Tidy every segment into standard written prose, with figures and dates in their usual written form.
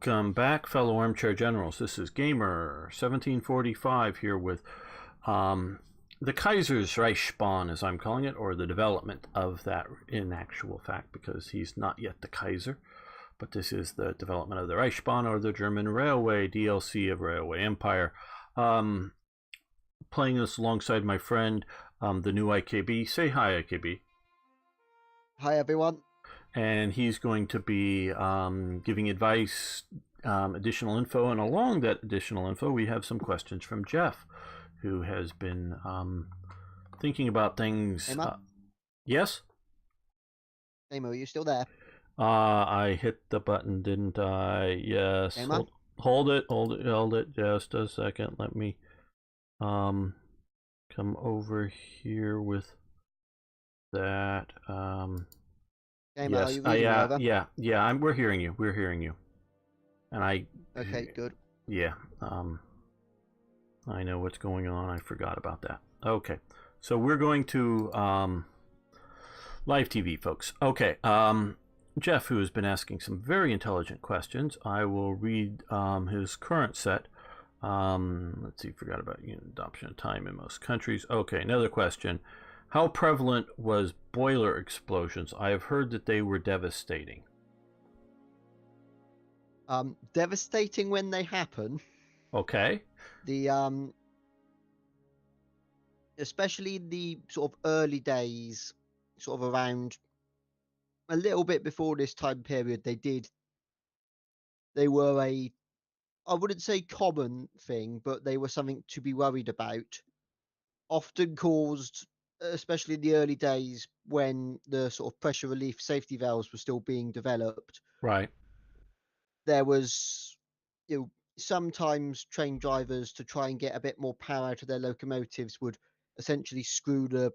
Welcome back, fellow armchair generals. This is Gamer 1745 here with the Kaiser's Reichsbahn, as I'm calling it, or the development of that in actual fact, because he's not yet the Kaiser. But this is the development of the Reichsbahn, or the German Railway DLC of Railway Empire. Playing this alongside my friend, the new IKB. Say hi, IKB. Hi, everyone. And he's going to be giving advice, additional info, and along that additional info, we have some questions from Jeff, who has been thinking about things. Hey, Mo. Yes? Hey, Mo, are you still there? I hit the button, didn't I? Yes. Hey, Mo. Hold it. Just a second. Let me come over here with that. Hey, Mo, Yes. are you reading me over? Yeah. We're hearing you. And Okay, good. Yeah. I know what's going on. I forgot about that. Okay. So we're going to live TV, folks. Okay. Jeff, who has been asking some very intelligent questions, I will read his current set. Let's see. Forgot about unit adoption of time in most countries. Okay. Another question. How prevalent was boiler explosions? I have heard that they were devastating. Devastating when they happen. Okay. The especially the sort of early days, sort of around a little bit before this time period, they were I wouldn't say common thing, but they were something to be worried about. Often caused, especially in the early days when the sort of pressure relief safety valves were still being developed. Right. There was, sometimes train drivers, to try and get a bit more power out of their locomotives, would essentially screw the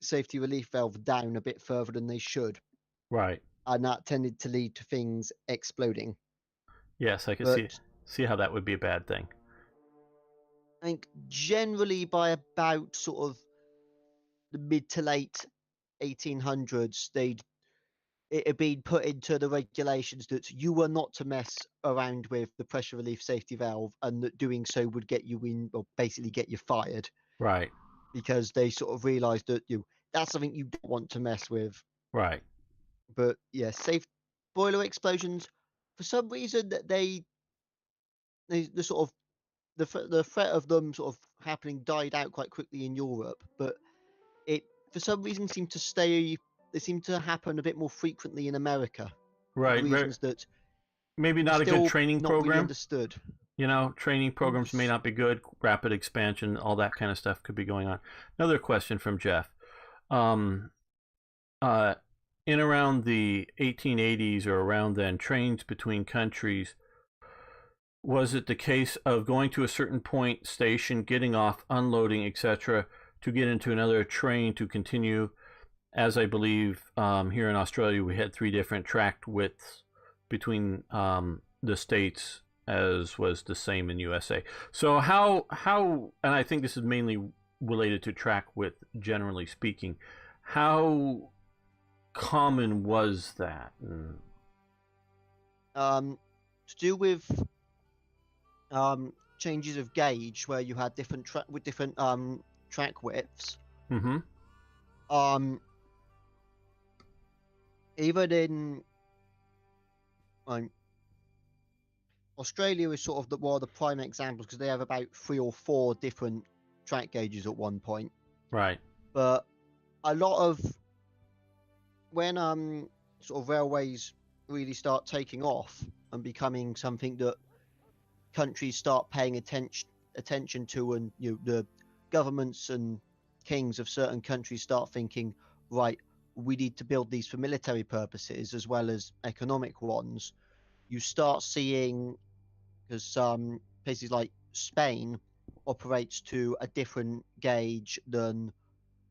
safety relief valve down a bit further than they should, Right. and that tended to lead to things exploding. Yes, I can But see how that would be a bad thing. I think generally by about sort of the mid to late 1800s, it had been put into the regulations that you were not to mess around with the pressure relief safety valve, and that doing so would get you in, or basically get you fired, Right. because they sort of realized that that's something you don't want to mess with. Right. But yeah, safe boiler explosions, for some reason, that the sort of the threat of them sort of happening died out quite quickly in Europe, but it for some reason seemed to stay. They seem to happen a bit more frequently in America, for Right. reasons that Maybe are not a good still training not really program. understood. Training programs may not be good. Rapid expansion, all that kind of stuff could be going on. Another question from Jeff. In around the 1880s or around then, trains between countries, was it the case of going to a certain point station, getting off, unloading, etc., to get into another train to continue? As I believe here in Australia, we had 3 different track widths between the states, as was the same in USA. So how, and I think this is mainly related to track width, generally speaking, how common was that? To do with changes of gauge, where you had different track widths. Mm-hmm. Even in Australia is sort of one of the prime examples, because they have about 3 or 4 different track gauges at one point. Right. But a lot of when sort of railways really start taking off and becoming something that countries start paying attention to, and the governments and kings of certain countries start thinking, right, we need to build these for military purposes as well as economic ones. You start seeing, because places like Spain operates to a different gauge than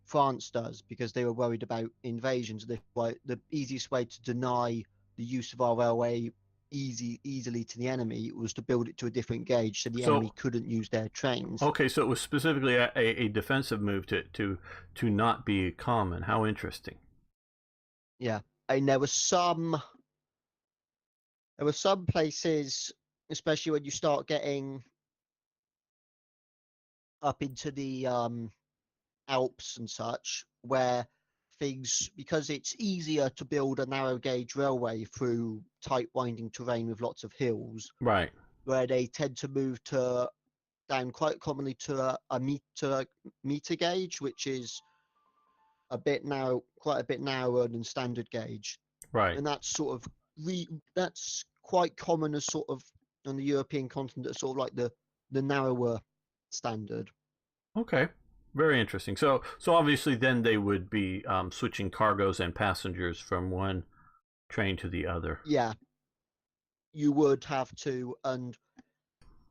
France does, because they were worried about invasions. The easiest way to deny the use of our railway easily to the enemy was to build it to a different gauge, so the enemy couldn't use their trains. Okay, so it was specifically a defensive move to not be common. How interesting. Yeah, and there was some There were some places, especially when you start getting up into the Alps and such, where things, because it's easier to build a narrow gauge railway through tight winding terrain with lots of hills, Right. where they tend to move to down quite commonly to a meter gauge, which is a bit narrow, quite a bit narrower than standard gauge, Right. and that's sort of that's quite common as sort of on the European continent, as sort of like the narrower standard. Okay. Very interesting. So obviously then they would be switching cargoes and passengers from one train to the other. Yeah, you would have to. And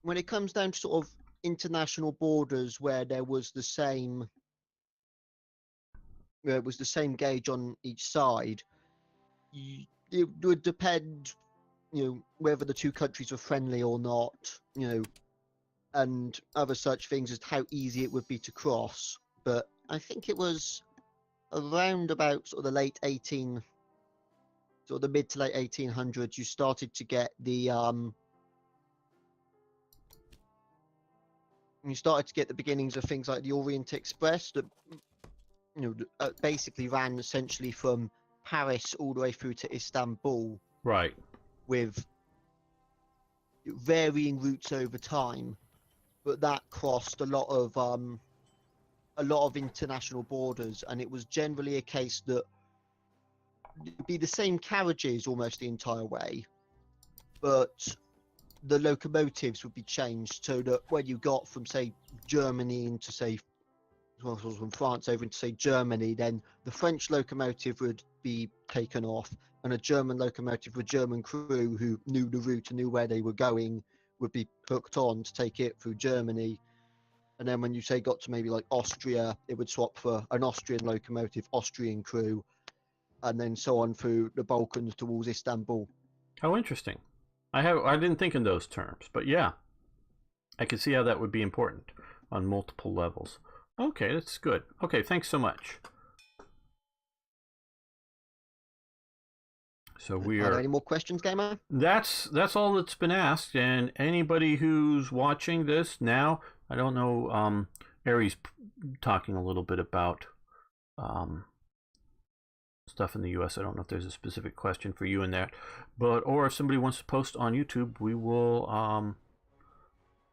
when it comes down to sort of international borders where there was the same, where it was the same gauge on each side, it would depend, whether the two countries were friendly or not, and other such things as how easy it would be to cross. But I think it was around about sort of the mid to late 1800s, you started to get the beginnings of things like the Orient Express that basically ran essentially from Paris all the way through to Istanbul, Right. with varying routes over time, but that crossed a lot of international borders, and it was generally a case that it'd be the same carriages almost the entire way, but the locomotives would be changed so that when you got from, say, Germany into, say, from France over into, say, Germany, then the French locomotive would be taken off, and a German locomotive with German crew who knew the route and knew where they were going would be hooked on to take it through Germany. And then when you, say, got to maybe like Austria, it would swap for an Austrian locomotive, Austrian crew, and then so on through the Balkans towards Istanbul. How interesting. I didn't think in those terms, but yeah, I can see how that would be important on multiple levels. Okay, that's good. Okay, thanks so much. So we Are there are. any more questions, Gamer? That's all that's been asked, and anybody who's watching this now, I don't know. Ari's talking a little bit about stuff in the U.S. I don't know if there's a specific question for you in that, but or if somebody wants to post on YouTube, we will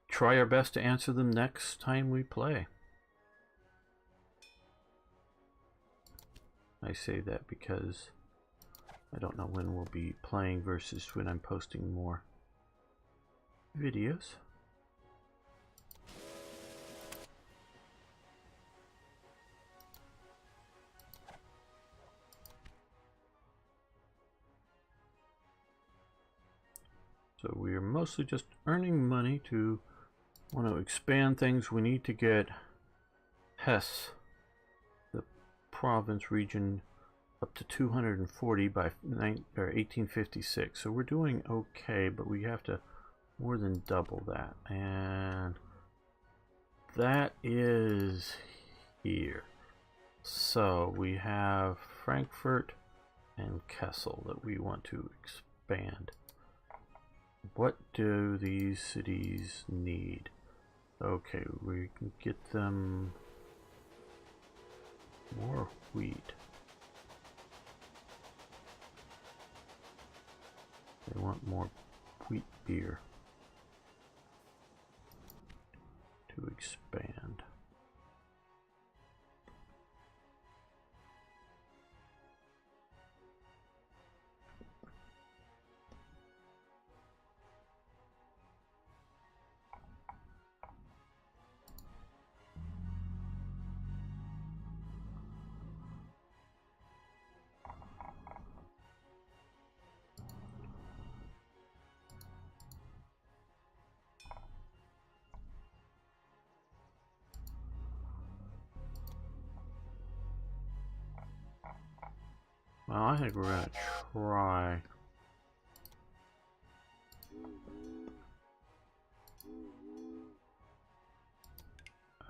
try our best to answer them next time we play. I say that because I don't know when we'll be playing versus when I'm posting more videos. So we are mostly just earning money to want to expand things. We need to get Hesse, the province region, up to 240 by 1856. So we're doing okay, but we have to more than double that. And that is here. So we have Frankfurt and Kassel that we want to expand. What do these cities need? Okay, we can get them more wheat. They want more wheat beer to expand. Well, I think we're gonna try.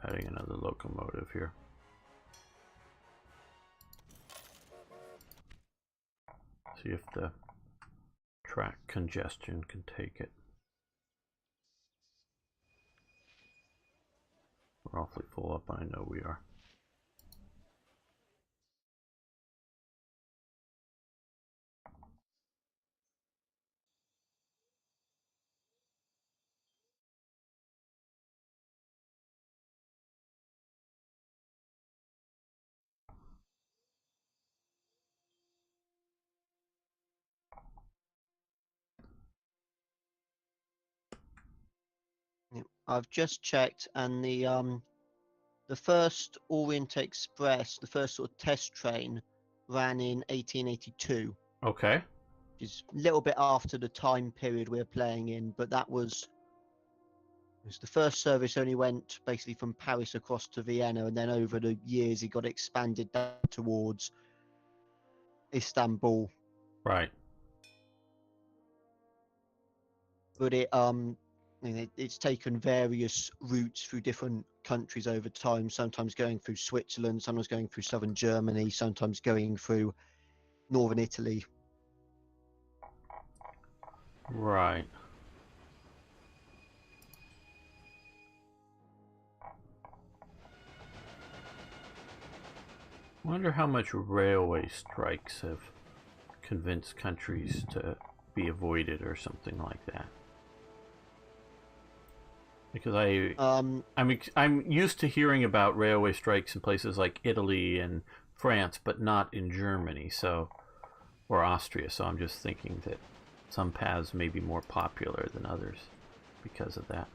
Adding another locomotive here. See if the track congestion can take it. We're awfully full up, I know we are. I've just checked, and the first Orient Express, the first sort of test train, ran in 1882. Okay. Which is a little bit after the time period we're playing in, but that was the first service. Only went basically from Paris across to Vienna, and then over the years it got expanded down towards Istanbul. Right. But it's taken various routes through different countries over time, sometimes going through Switzerland, sometimes going through southern Germany, sometimes going through northern Italy. Right. I wonder how much railway strikes have convinced countries to be avoided or something like that. Because I'm used to hearing about railway strikes in places like Italy and France, but not in Germany, or Austria. So I'm just thinking that some paths may be more popular than others because of that.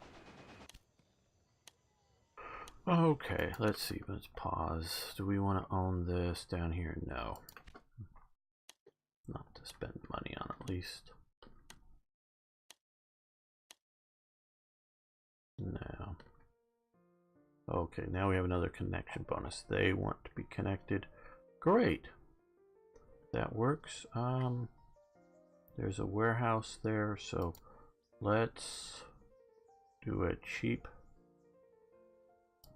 Okay, let's see. Let's pause. Do we want to own this down here? No. Not to spend money on, at least. No. Okay, now we have another connection bonus. They want to be connected. Great. That works. There's a warehouse there, so let's do a cheap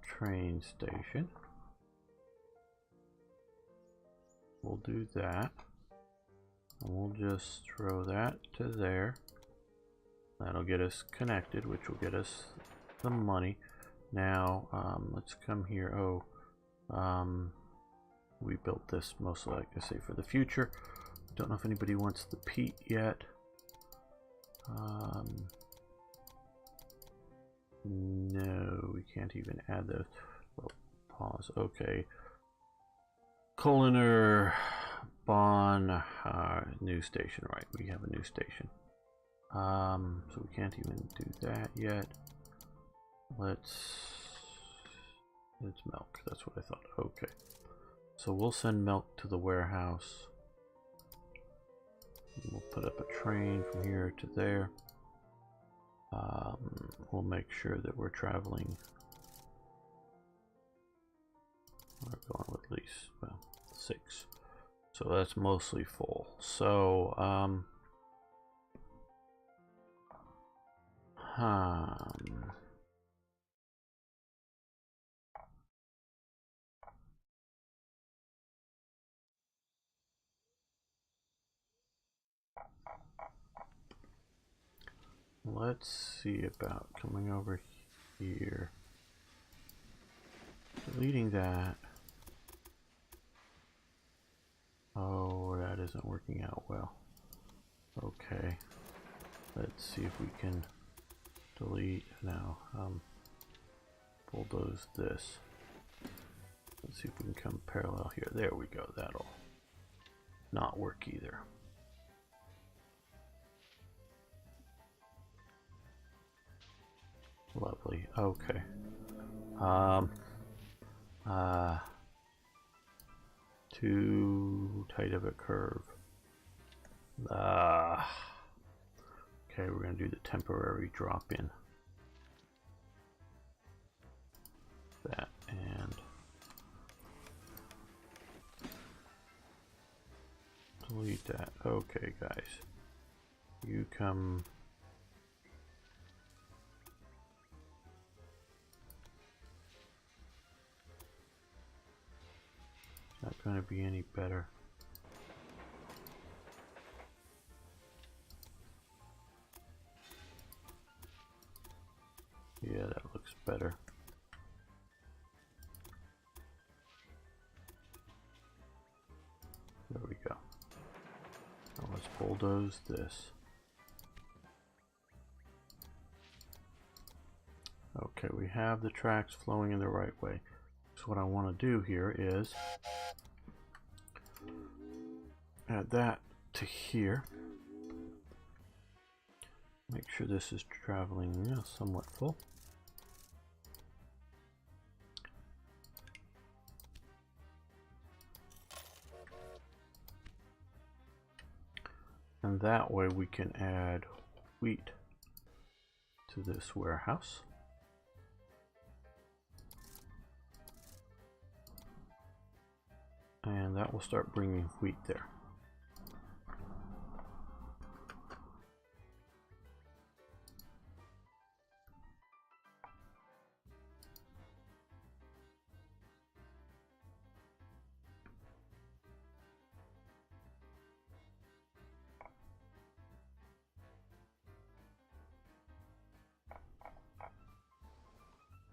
train station. We'll do that. And we'll just throw that to there. That'll get us connected, which will get us the money. Now, let's come here. We built this mostly, like I say, for the future. Don't know if anybody wants the peat yet. No, we can't even add those. Well, pause. Okay. Coliner Bonn new station. Right, we have a new station. So we can't even do that yet. It's milk. That's what I thought. Okay. So we'll send milk to the warehouse. We'll put up a train from here to there. We'll make sure that we're traveling. We're going with at least, well, 6. So that's mostly full. So, let's see about coming over here. Deleting that. Oh, that isn't working out well. Okay. Let's see if we can delete now. Bulldoze this. Let's see if we can come parallel here. There we go. That'll not work either. Lovely. Okay. Too tight of a curve. Okay, we're going to do the temporary drop in. That and delete that. Okay, guys. You come. Not going to be any better. Yeah, that looks better. There we go. Now let's bulldoze this. Okay, we have the tracks flowing in the right way. So what I want to do here is add that to here. Make sure this is traveling somewhat full. And that way we can add wheat to this warehouse. And that will start bringing wheat there.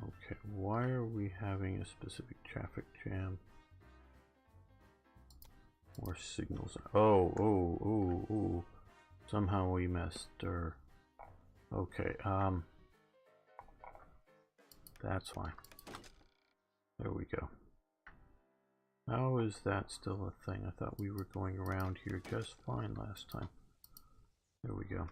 Okay, why are we having a specific traffic jam? More signals. Oh. Somehow we messed her. Okay, that's why. There we go. How is that still a thing? I thought we were going around here just fine last time. There we go.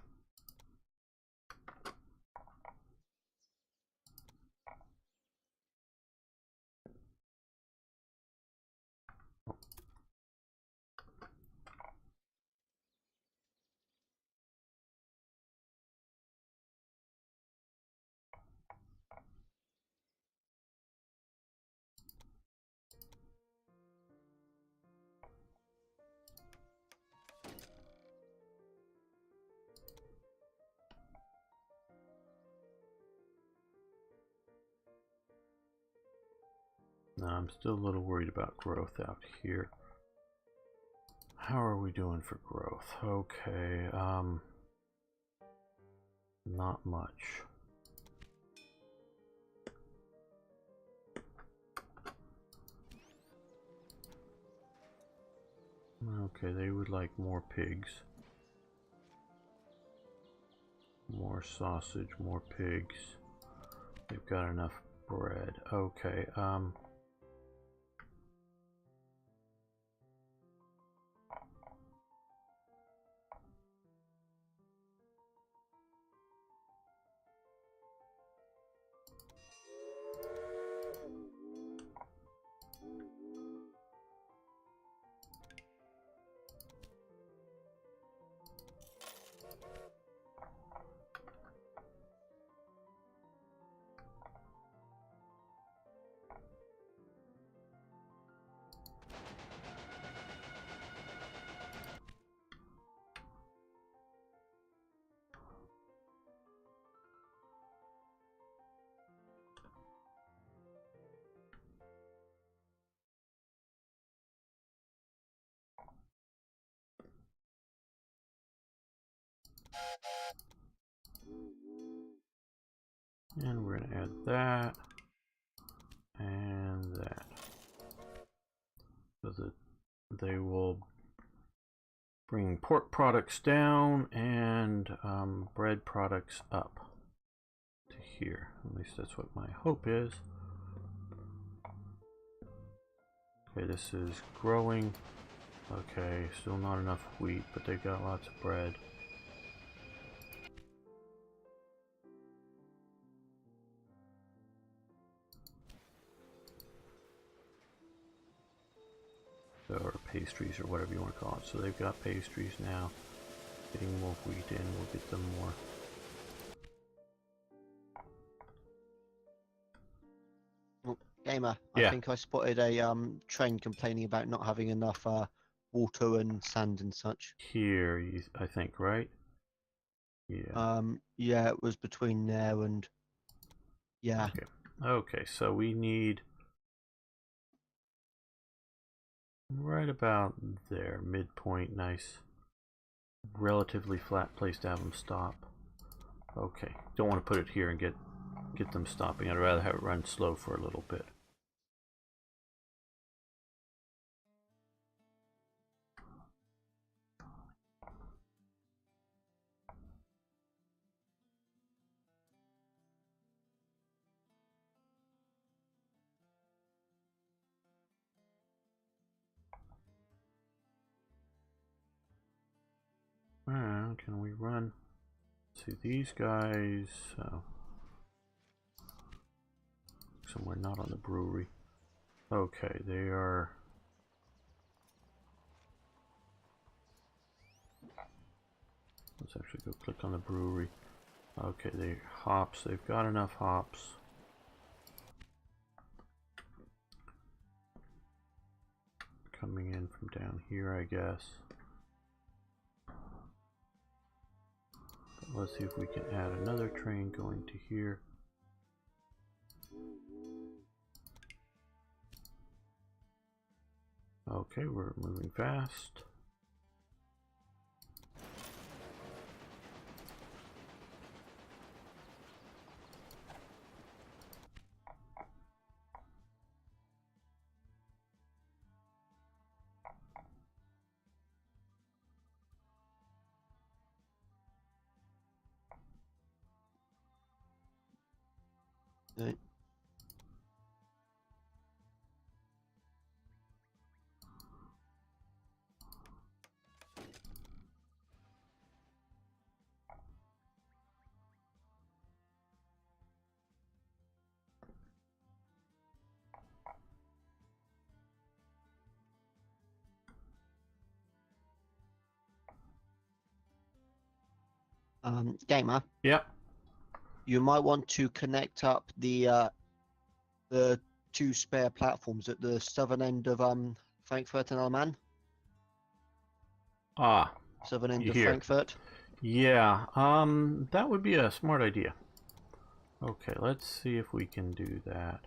Now I'm still a little worried about growth out here. How are we doing for growth? Okay, not much. Okay, they would like more pigs. More sausage, more pigs. They've got enough bread. Okay, and we're gonna add that and that, so that they will bring pork products down and bread products up to here. At least that's what my hope is. Okay, this is growing. Okay, still not enough wheat, but they've got lots of bread. Or pastries, or whatever you want to call it. So they've got pastries now. Getting more wheat in will get them more. Gamer, Yeah. I think I spotted a train complaining about not having enough water and sand and such. Here, I think, right? Yeah. Yeah, it was between there and yeah. Okay. Okay, so we need right about there, midpoint, nice, relatively flat place to have them stop. Okay, don't want to put it here and get get them stopping. I'd rather have it run slow for a little bit. Can we run? See these guys somewhere not on the brewery. Okay, they are. Let's actually go click on the brewery. Okay, they hops. They've got enough hops. Coming in from down here, I guess. But let's see if we can add another train going to here. Okay, we're moving fast. Right. Gamer. Yep. You might want to connect up the 2 spare platforms at the southern end of Frankfurt and Allman. Ah, Southern end you of hear. Frankfurt. Yeah, that would be a smart idea. Okay, let's see if we can do that.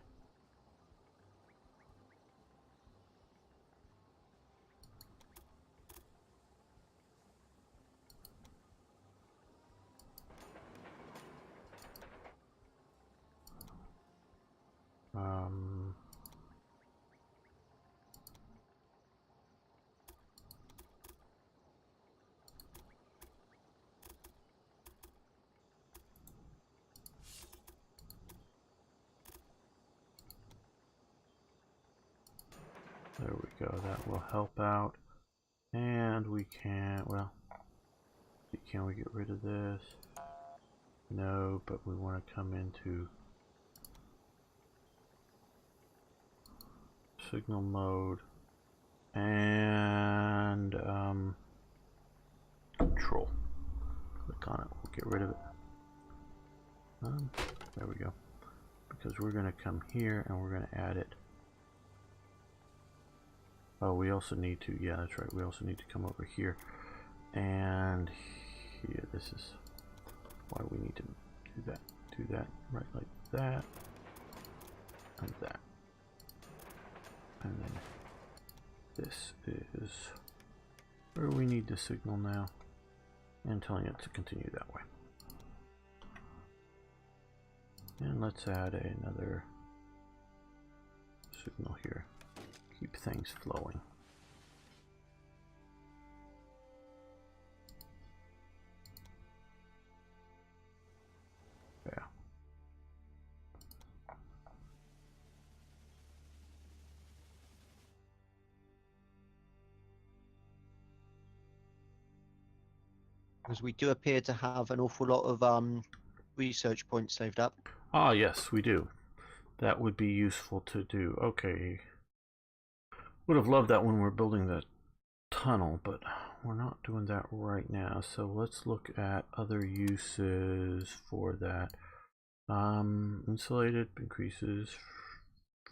There we go, that will help out. And we can, well, can we get rid of this? No, but we want to come into signal mode and control. Click on it, we'll get rid of it. There we go. Because we're going to come here and we're going to add it. Oh, we also need to, yeah, that's right. We also need to come over here and here. This is why we need to do that. Do that right like that and that. And then this is where we need the signal now and telling it to continue that way. And let's add another signal here. Keep things flowing. Yeah. Because we do appear to have an awful lot of research points saved up. Ah, yes, we do. That would be useful to do. Okay. Would have loved that when we're building the tunnel, but we're not doing that right now. So let's look at other uses for that. Insulated increases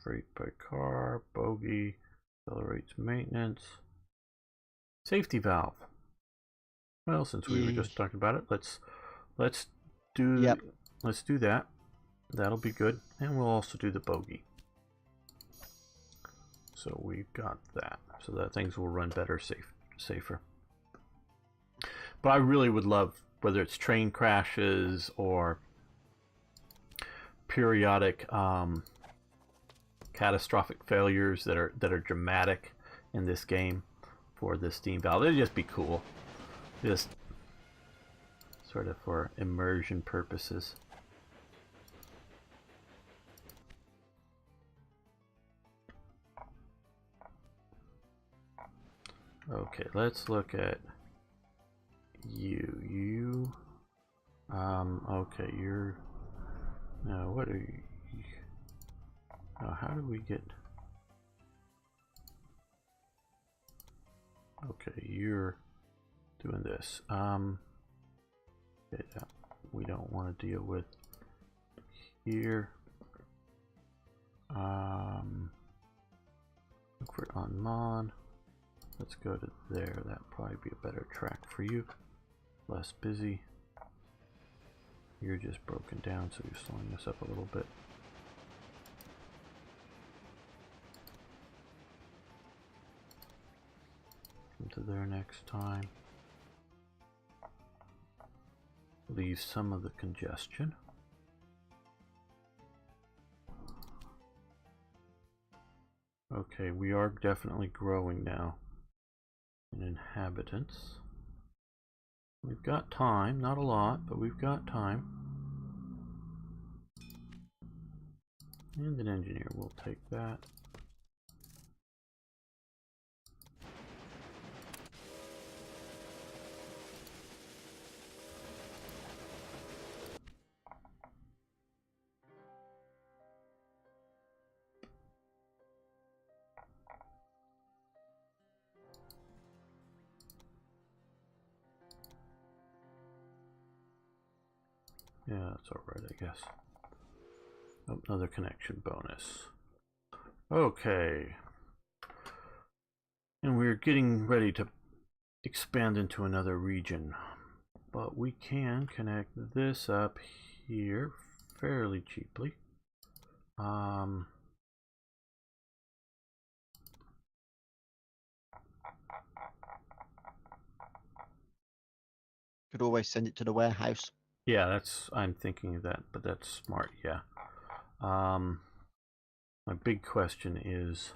freight by car, bogey, accelerates maintenance, safety valve. Well, since we were just talking about it, let's do that. That'll be good, and we'll also do the bogey. So we've got that, so that things will run better, safer. But I really would love, whether it's train crashes or periodic catastrophic failures that are dramatic in this game for this steam valve. It'd just be cool, just sort of for immersion purposes. Okay, let's look at you. Okay, you're... No, what are you... Oh, how do we get... Okay, you're doing this. Okay, that we don't want to deal with here. Look for Anman. Let's go to there. That'd probably be a better track for you. Less busy. You're just broken down, so you're slowing us up a little bit. Come to there next time. Leave some of the congestion. Okay, we are definitely growing now in inhabitants. We've got time, not a lot, but we've got time. And an engineer will take that. Yeah, that's alright, I guess. Oh, another connection bonus. Okay. And we're getting ready to expand into another region. But we can connect this up here fairly cheaply. Could always send it to the warehouse. Yeah, that's, I'm thinking of that, but that's smart, yeah. My big question is,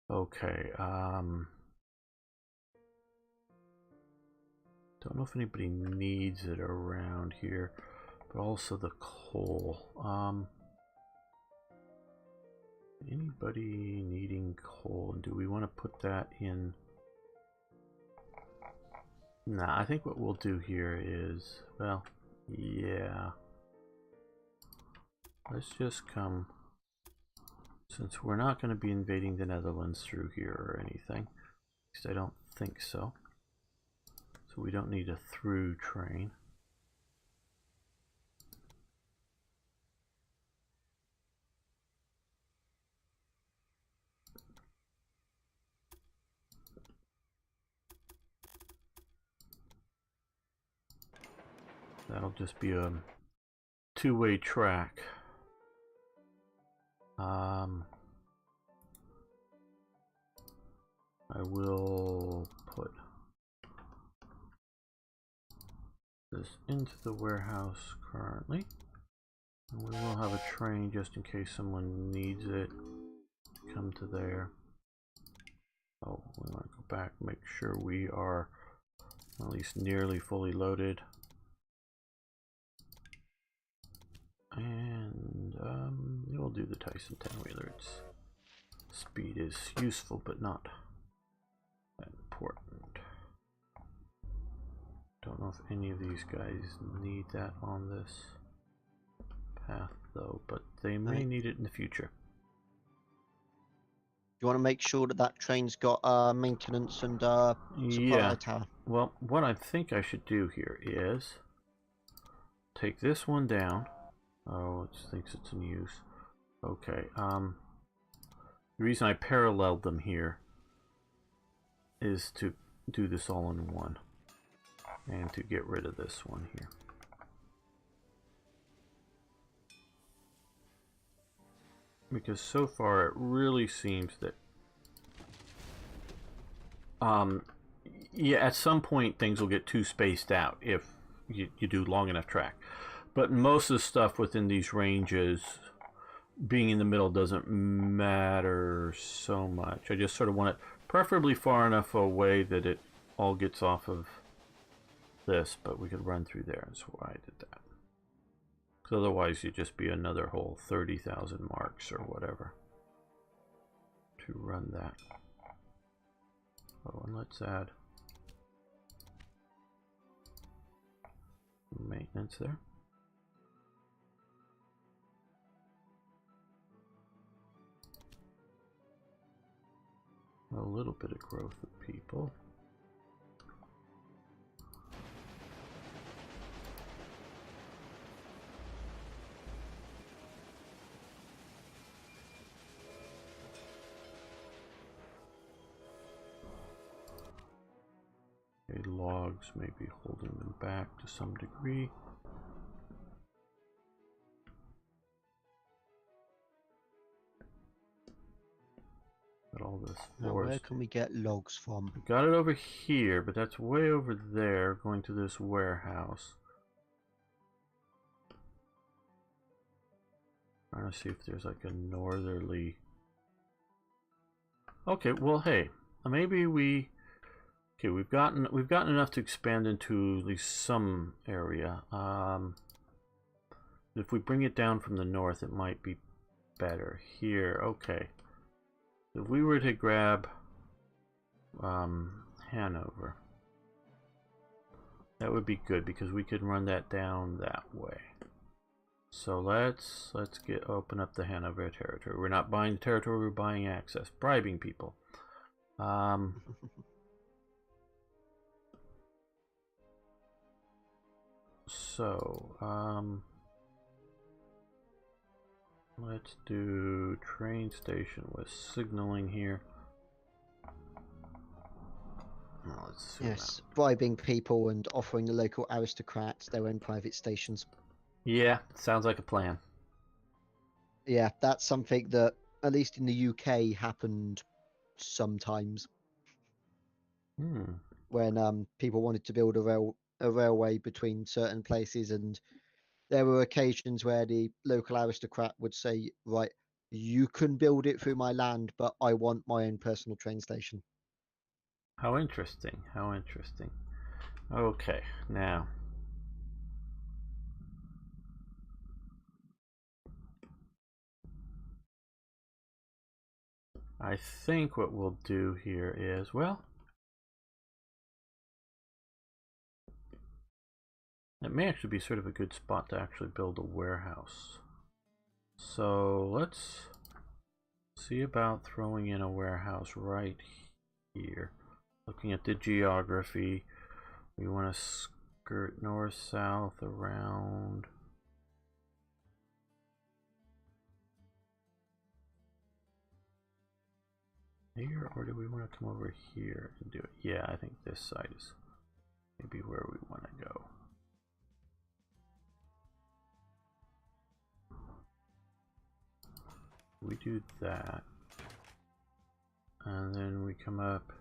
okay, don't know if anybody needs it around here, but also the coal. Anybody needing coal, and do we want to put that in? Nah, I think what we'll do here is, well, yeah. Let's just come, since we're not going to be invading the Netherlands through here or anything. At least I don't think so. So we don't need a through train. That'll just be a two-way track. I will put this into the warehouse currently. And we will have a train just in case someone needs it to come to there. Oh, we want to go back, make sure we are at least nearly fully loaded. And we'll do the Tyson 10-wheeler. Its speed is useful, but not that important. Don't know if any of these guys need that on this path, though, but they may need it in the future. You want to make sure that that train's got maintenance and supply tower. Well, what I think I should do here is take this one down. Oh, it thinks it's in use. Okay. The reason I paralleled them here is to do this all in one, and to get rid of this one here. Because so far it really seems that yeah, at some point things will get too spaced out if you do long enough track. But most of the stuff within these ranges, being in the middle doesn't matter so much. I just sort of want it preferably far enough away that it all gets off of this, but we could run through there. That's why I did that. Because otherwise you'd just be another whole 30,000 marks or whatever to run that. Oh, and let's add maintenance there. A little bit of growth of people. Okay, logs may be holding them back to some degree. All this now, forest. where can we get logs from? Got it over here, but that's way over there, going to this warehouse. Trying to see if there's like a northerly. Okay, well, hey, maybe we. Okay, we've gotten enough to expand into at least some area. If we bring it down from the north, it might be better here. Okay. If we were to grab Hanover, that would be good because we could run that down that way. So let's open up the Hanover territory. We're not buying the territory, we're buying access, bribing people. Let's do train station with signaling here. Oh, let's yes, bribing people and offering the local aristocrats their own private stations. Yeah, sounds like a plan. Yeah, that's something that, at least in the UK, happened sometimes. When people wanted to build a railway between certain places, and there were occasions where the local aristocrat would say, right, you can build it through my land, but I want my own personal train station. How interesting. How interesting. Okay, now. I think what we'll do here is, well, it may actually be sort of a good spot to actually build a warehouse. So let's see about throwing in a warehouse right here. Looking at the geography, we want to skirt north, south, around. Here, or do we want to come over here and do it? Yeah, I think this side is maybe where we want to go. We do that, and then we come up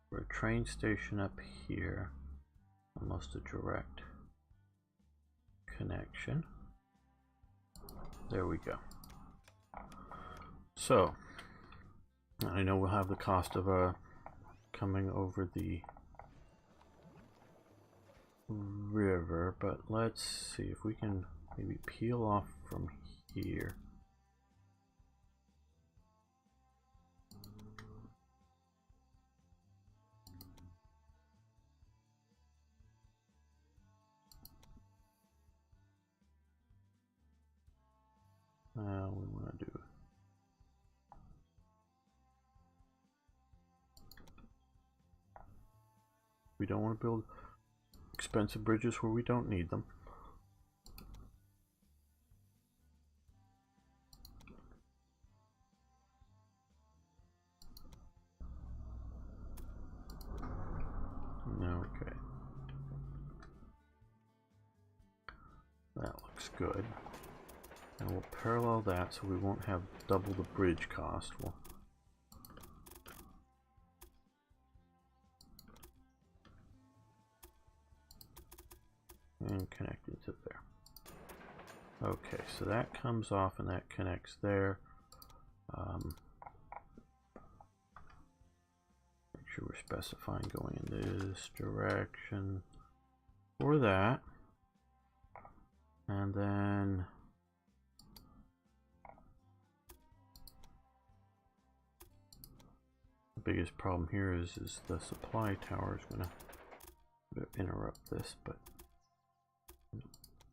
for a train station up here, almost a direct connection. There we go. So I know we'll have the cost of coming over the river, but let's see if we can maybe peel off from here. We want to do. We don't want to build expensive bridges where we don't need them. Okay. That looks good. And we'll parallel that so we won't have double the bridge cost. And connect it to there. Okay, so that comes off and that connects there. Make sure we're specifying going in this direction for that. And then the biggest problem here is the supply tower is going to interrupt this, but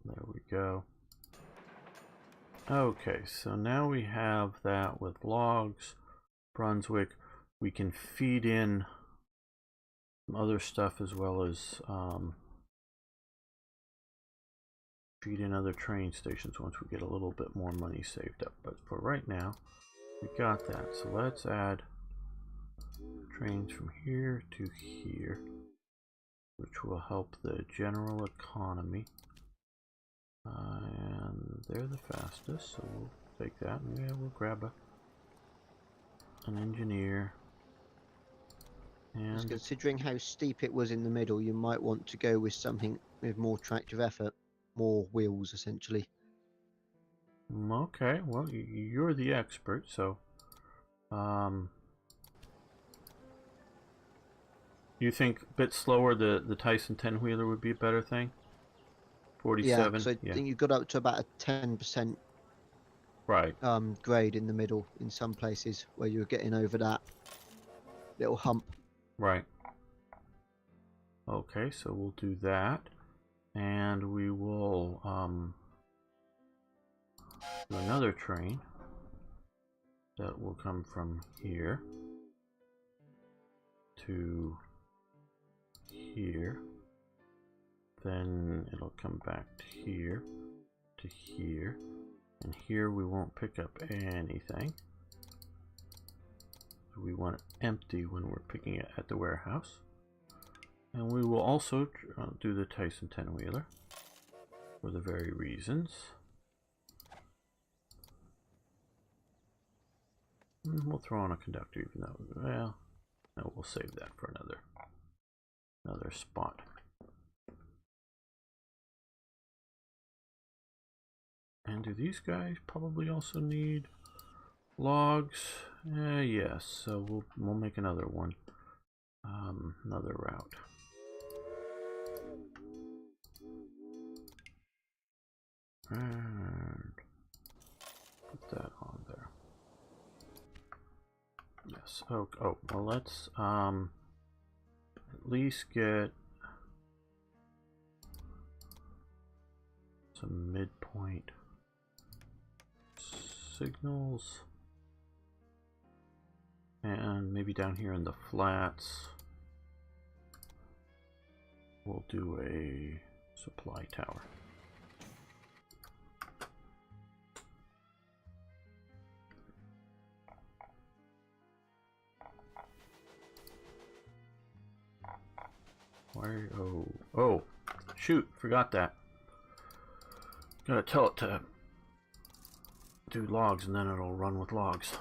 there we go. Okay, so now we have that with logs, Brunswick. We can feed in some other stuff as well as feed in other train stations once we get a little bit more money saved up. But for right now, we got that. So let's add trains from here to here, which will help the general economy. And they're the fastest, so we'll take that. And yeah, we'll grab an engineer. And considering how steep it was in the middle, you might want to go with something with more tractive effort, more wheels, essentially. Okay, well, you're the expert, so you think a bit slower the Tyson 10-wheeler would be a better thing? 47? Yeah, so I think you got up to about a 10% right. grade in the middle in some places where you were getting over that little hump. Right. Okay, so we'll do that. And we will do another train that will come from here to here. Then it'll come back to here, and here we won't pick up anything. We want it empty when we're picking it at the warehouse. And we will also do the Tyson 10-wheeler for the very reasons. We'll throw on a conductor, even though, well, no, we'll save that for another spot. And do these guys probably also need logs? Yes, so we'll make another one, another route. And put that on there. Yes. Oh, well, let's at least get some midpoint signals, and maybe down here in the flats we'll do a supply tower. Where? Oh, shoot, forgot that. Gotta tell it to do logs and then it'll run with logs.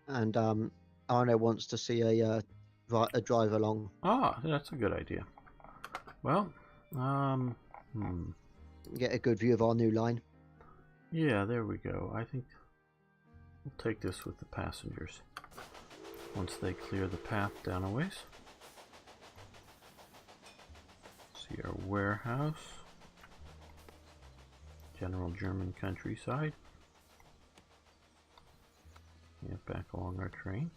And Arno wants to see a drive along. Ah, that's a good idea. Well, Get a good view of our new line. yeah, there we go. I think we'll take this with the passengers once they clear the path down a ways. See our warehouse, general German countryside. Yeah, back along our train.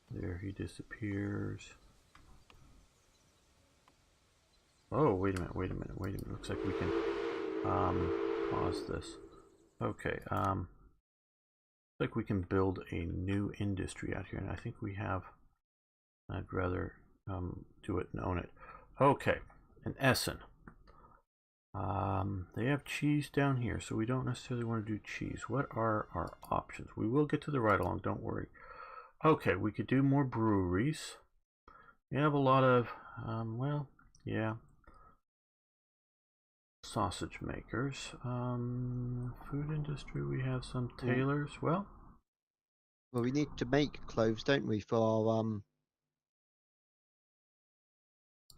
There he disappears. Oh, wait a minute. Looks like we can pause this. Okay, looks like we can build a new industry out here, and I think we have, I'd rather do it and own it. Okay, in Essen. They have cheese down here, so we don't necessarily want to do cheese. What are our options? We will get to the ride along, don't worry. Okay, we could do more breweries. We have a lot of, well, yeah, sausage makers. Food industry, we have some tailors. Well, we need to make clothes, don't we, for our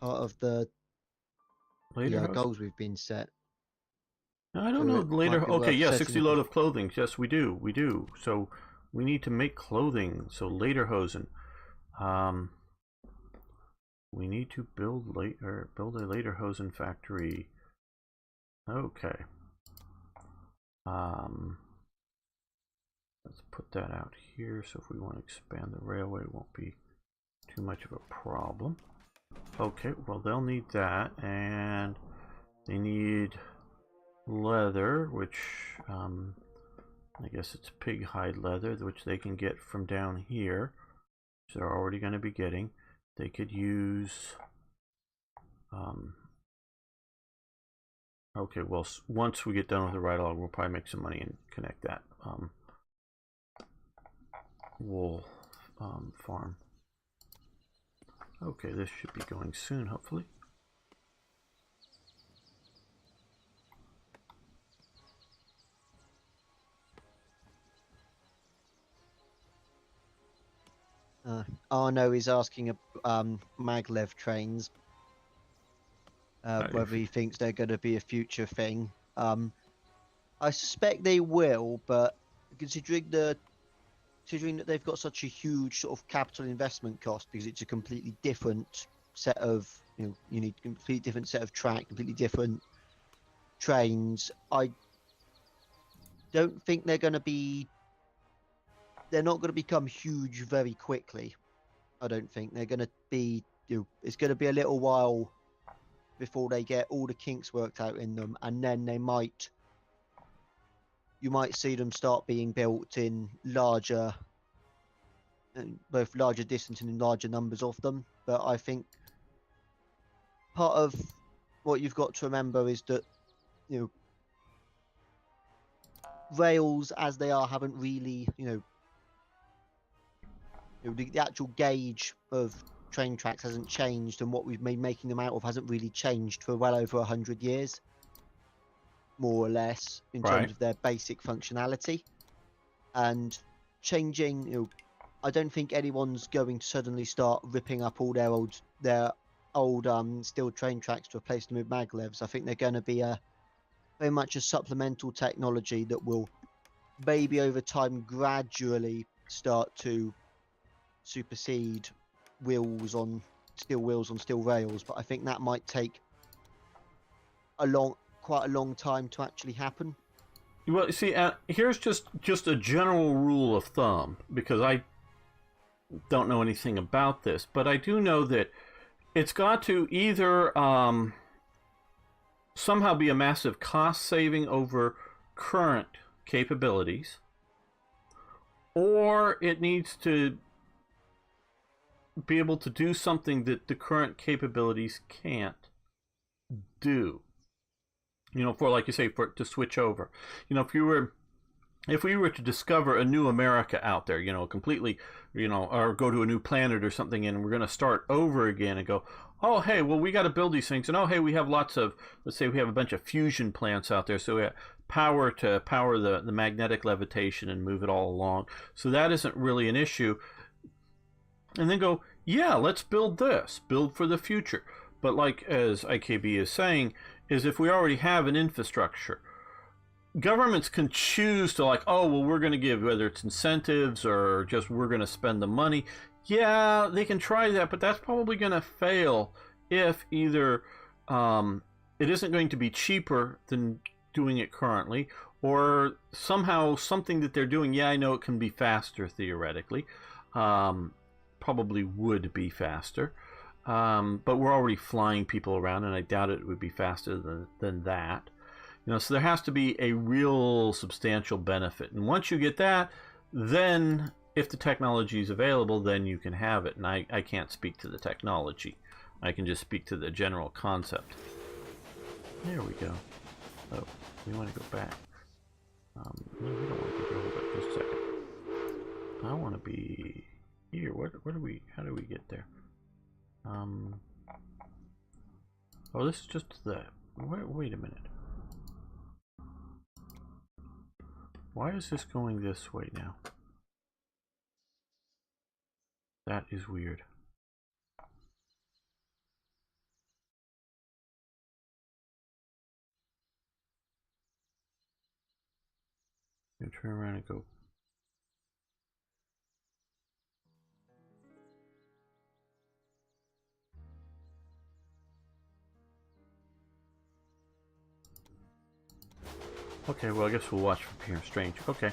part of the goals we've been set. I don't know. Later, okay, yeah, 60 load of clothing. Yes, we do. So we need to make clothing. So lederhosen. We need to build a lederhosen factory. Okay. Let's put that out here. So if we want to expand the railway, it won't be too much of a problem. Okay, well they'll need that, and they need leather, which I guess it's pig hide leather, which they can get from down here, so they're already going to be getting. They could use okay, well once we get done with the ride along, we'll probably make some money and connect that wool farm. Okay, this should be going soon, hopefully. Arno is asking maglev trains, whether he thinks they're going to be a future thing. I suspect they will, but considering that they've got such a huge sort of capital investment cost, because it's a completely different set of, you need a completely different set of track, completely different trains. I don't think they're not going to become huge very quickly. I don't think they're going to be, it's going to be a little while before they get all the kinks worked out in them, and then you might see them start being built in both larger distance and in larger numbers of them. But I think part of what you've got to remember is that, rails as they are haven't really, the actual gauge of train tracks hasn't changed, and what we've been making them out of hasn't really changed for well over 100 years. More or less, in terms of their basic functionality. And changing, I don't think anyone's going to suddenly start ripping up all their old steel train tracks to replace them with maglevs. I think they're going to be very much a supplemental technology that will maybe over time gradually start to supersede steel wheels on steel rails. But I think that might take quite a long time to actually happen. Well, see, here's just a general rule of thumb, because I don't know anything about this, but I do know that it's got to either somehow be a massive cost saving over current capabilities, or it needs to be able to do something that the current capabilities can't do. For, like you say, for it to switch over. If we were to discover a new America out there, completely, or go to a new planet or something, and we're going to start over again and go, oh, hey, well, we got to build these things. And, oh, hey, we have lots of, let's say we have a bunch of fusion plants out there. So we have power to power the magnetic levitation and move it all along. So that isn't really an issue. And then go, yeah, let's build this, build for the future. But like as IKB is saying, is if we already have an infrastructure, governments can choose to oh, well, we're going to give, whether it's incentives or just we're going to spend the money. Yeah, they can try that, but that's probably going to fail if either it isn't going to be cheaper than doing it currently, or somehow something that they're doing, yeah, I know it can be faster theoretically, probably would be faster. But we're already flying people around, and I doubt it would be faster than that. So there has to be a real substantial benefit. And once you get that, then if the technology is available, then you can have it. And I can't speak to the technology. I can just speak to the general concept. There we go. Oh, we want to go back. No, we don't want to go. Hold up just a second. I want to be here. What do we? How do we get there? Oh, this is just the. Wait a minute. Why is this going this way now? That is weird. I'm gonna turn around and go. Okay, well, I guess we'll watch from here. Strange. Okay.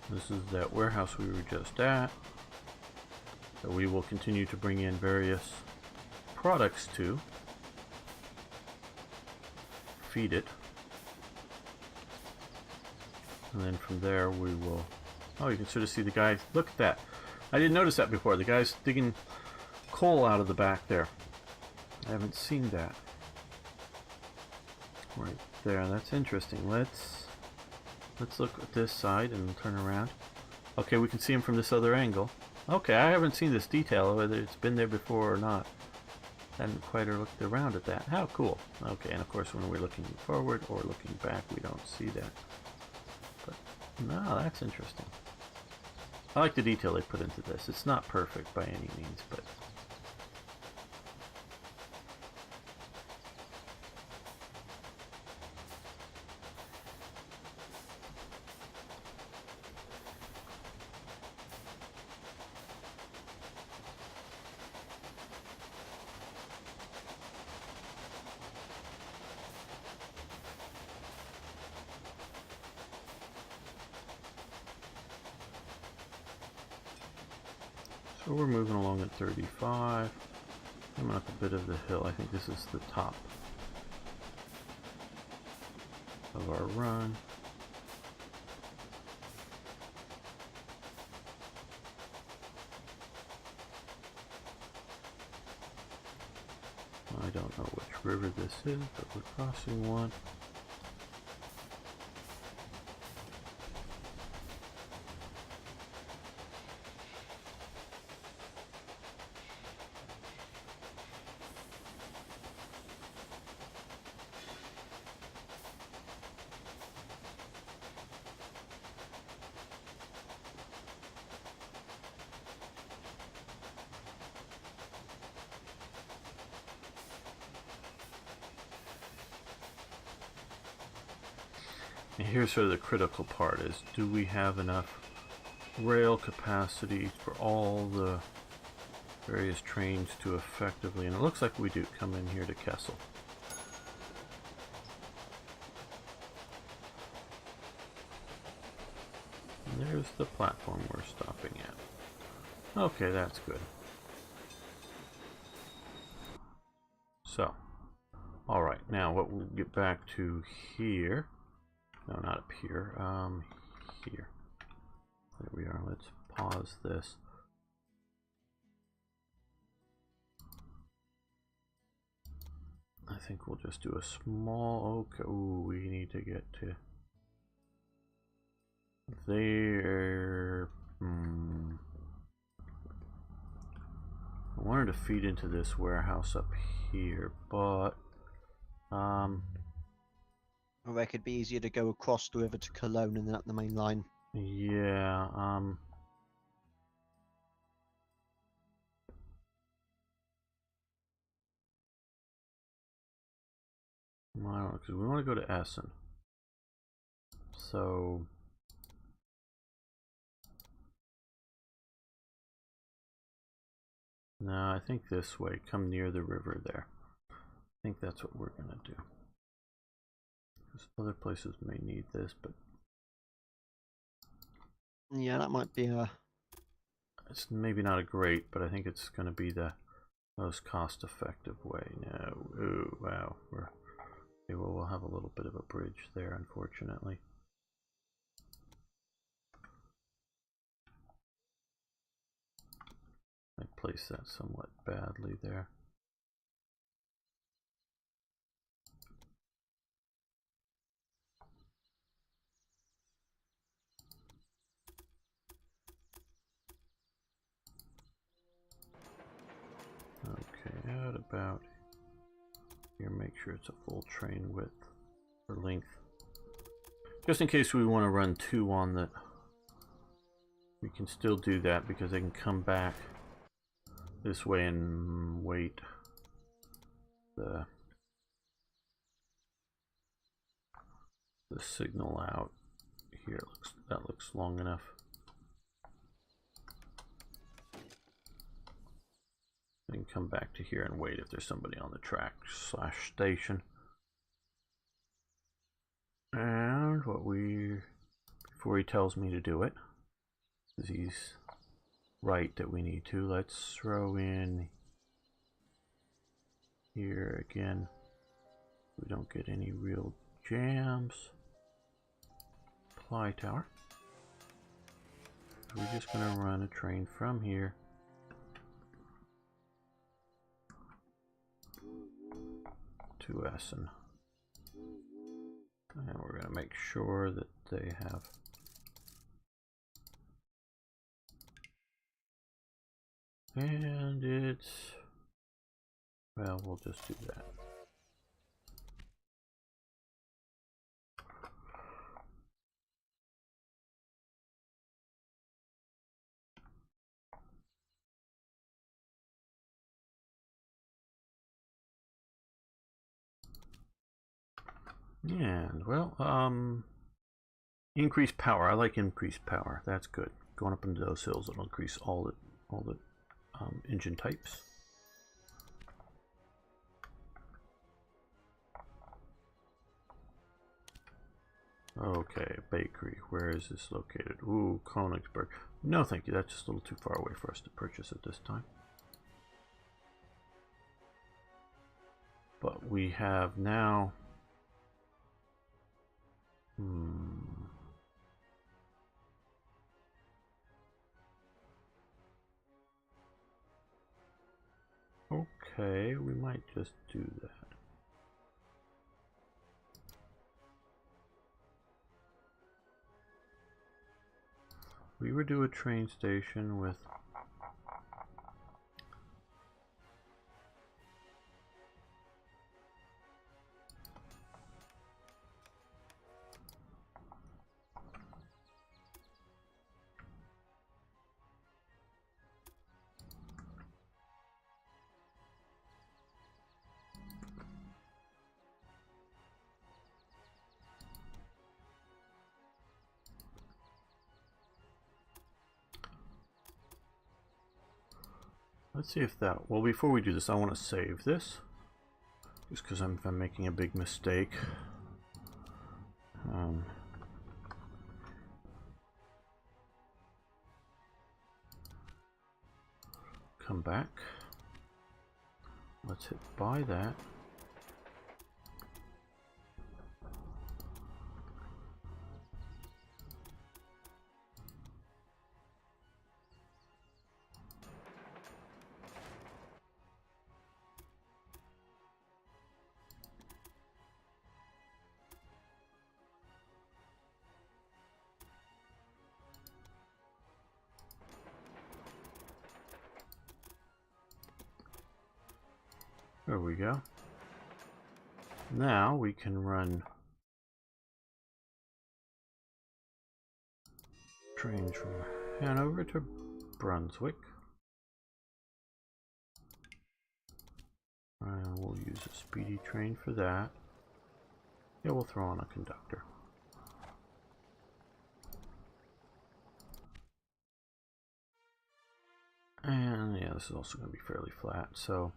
This is that warehouse we were just at. So we will continue to bring in various products to feed it. And then from there we will... Oh, you can sort of see the guy. Look at that. I didn't notice that before. The guy's digging coal out of the back there. I haven't seen that. Right there. That's interesting. Let's look at this side and turn around. Okay, we can see him from this other angle. Okay, I haven't seen this detail, whether it's been there before or not. I hadn't quite looked around at that. How cool. Okay, and of course when we're looking forward or looking back, we don't see that. But, no, that's interesting. I like the detail they put into this. It's not perfect by any means, but... So we're moving along at 35. Coming up a bit of the hill. I think this is the top of our run. I don't know which river this is, but we're crossing one. And here's sort of the critical part is, do we have enough rail capacity for all the various trains to effectively, and it looks like we do, come in here to Kessel. And there's the platform we're stopping at. Okay, that's good. So, alright, now what we'll get back to here. No, not up here. Here. There we are. Let's pause this. I think we'll just do a small... Okay. Ooh, we need to get to... there. I wanted to feed into this warehouse up here, but... Or it could be easier to go across the river to Cologne and then up the main line. Yeah, I don't know, because we want to go to Essen. So... no, I think this way. Come near the river there. I think that's what we're going to do. Because other places may need this, but Yeah, that might be a... it's maybe not a great, but I think it's going to be the most cost-effective way. No, ooh, wow, okay, well, we'll have a little bit of a bridge there, unfortunately. I placed that somewhat badly there. Okay, out about here, make sure it's a full train width or length. Just in case we want to run two on the, we can still do that because they can come back this way and wait the signal out here. That looks long enough. They can come back to here and wait if there's somebody on the track / station. And what before he tells me to do it, because he's right that we need to, let's throw in here again. We don't get any real jams. Supply tower. We're just going to run a train from here to Essen. And we're going to make sure that they have and it's, well, we'll just do that. And well, increased power. I like increased power. That's good. Going up into those hills, it'll increase all the engine types. Okay, bakery. Where is this located? Ooh, Königsberg. No, thank you. That's just a little too far away for us to purchase at this time. But we have now. Okay, we might just do that. We would do a train station with let's see if that, well, before we do this, I want to save this, just because I'm making a big mistake. Come back. Let's hit buy that. There we go. Now we can run trains from Hanover to Brunswick. And we'll use a speedy train for that. Yeah, we'll throw on a conductor. And yeah, this is also going to be fairly flat, so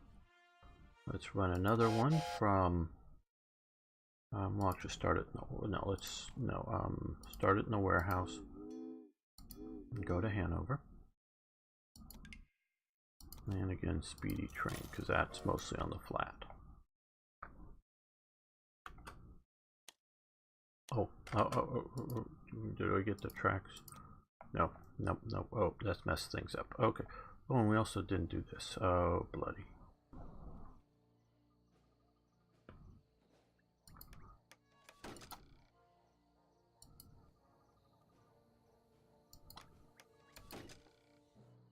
let's run another one from We'll actually start it. Start it in the warehouse. And go to Hanover. And again, speedy train, because that's mostly on the flat. Did I get the tracks? No. Oh, that's messed things up. Okay. Oh, and we also didn't do this. Oh, bloody.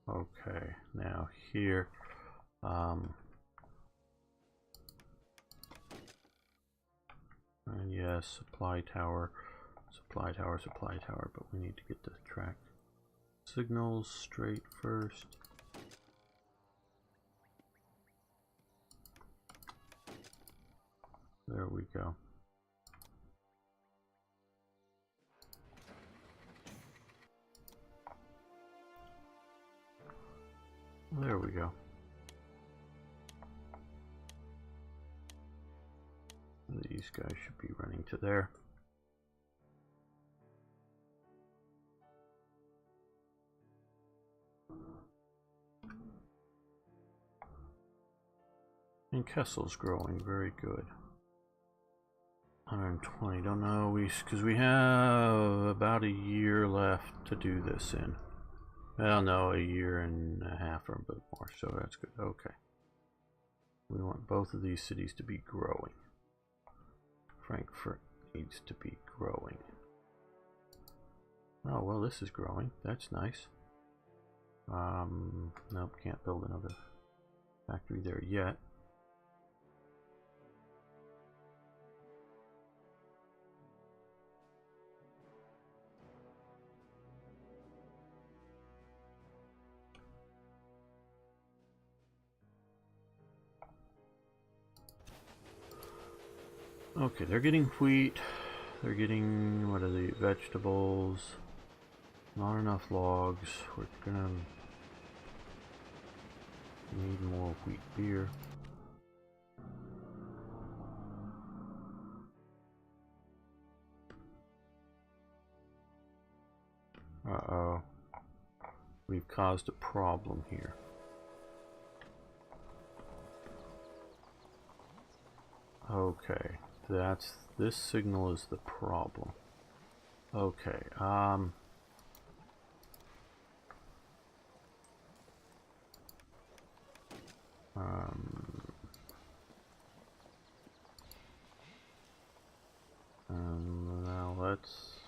Okay, now here, and yes, supply tower, but we need to get the track signals straight first. There we go. There we go. These guys should be running to there. And Kessel's growing, very good. 120, don't know, because we have about a year left to do this in. I don't know, a year and a half or a bit more, so that's good. Okay. We want both of these cities to be growing. Frankfurt needs to be growing. Oh, well, this is growing. That's nice. Nope, can't build another factory there yet. Okay, they're getting wheat. They're getting, what are the vegetables? Not enough logs. We're gonna need more wheat beer. Uh-oh. We've caused a problem here. Okay. This signal is the problem. Okay, now let's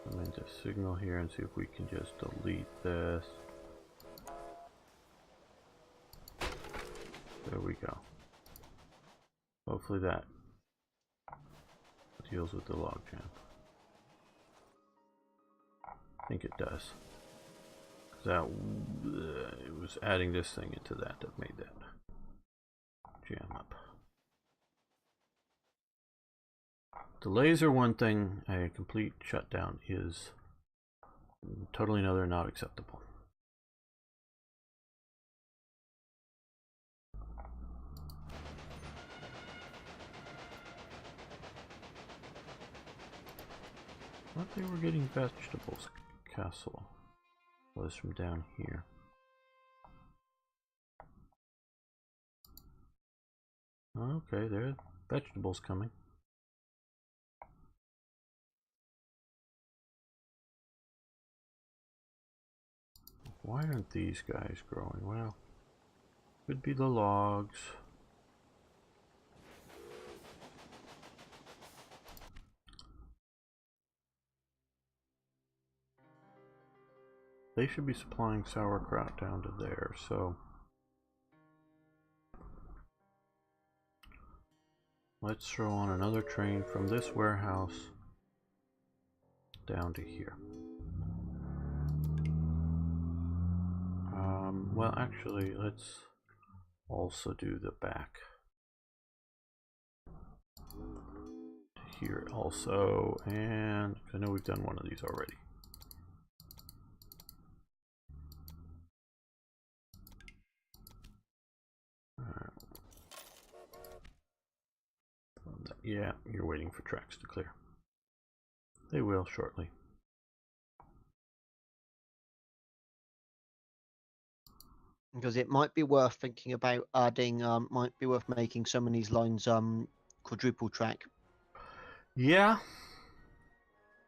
come into signal here and see if we can just delete this. There we go. Hopefully that deals with the logjam. I think it does. That it was adding this thing into that made that jam up. Delays are one thing. A complete shutdown is totally another. Not acceptable. I thought they were getting vegetables. Castle was from down here. Okay, there are vegetables coming. Why aren't these guys growing? Well, could be the logs. They should be supplying sauerkraut down to there, so let's throw on another train from this warehouse down to here. Well, actually, let's also do the back to here also, and I know we've done one of these already. Yeah, you're waiting for tracks to clear. They will shortly. Because it might be worth thinking about adding, might be worth making some of these lines quadruple track. Yeah,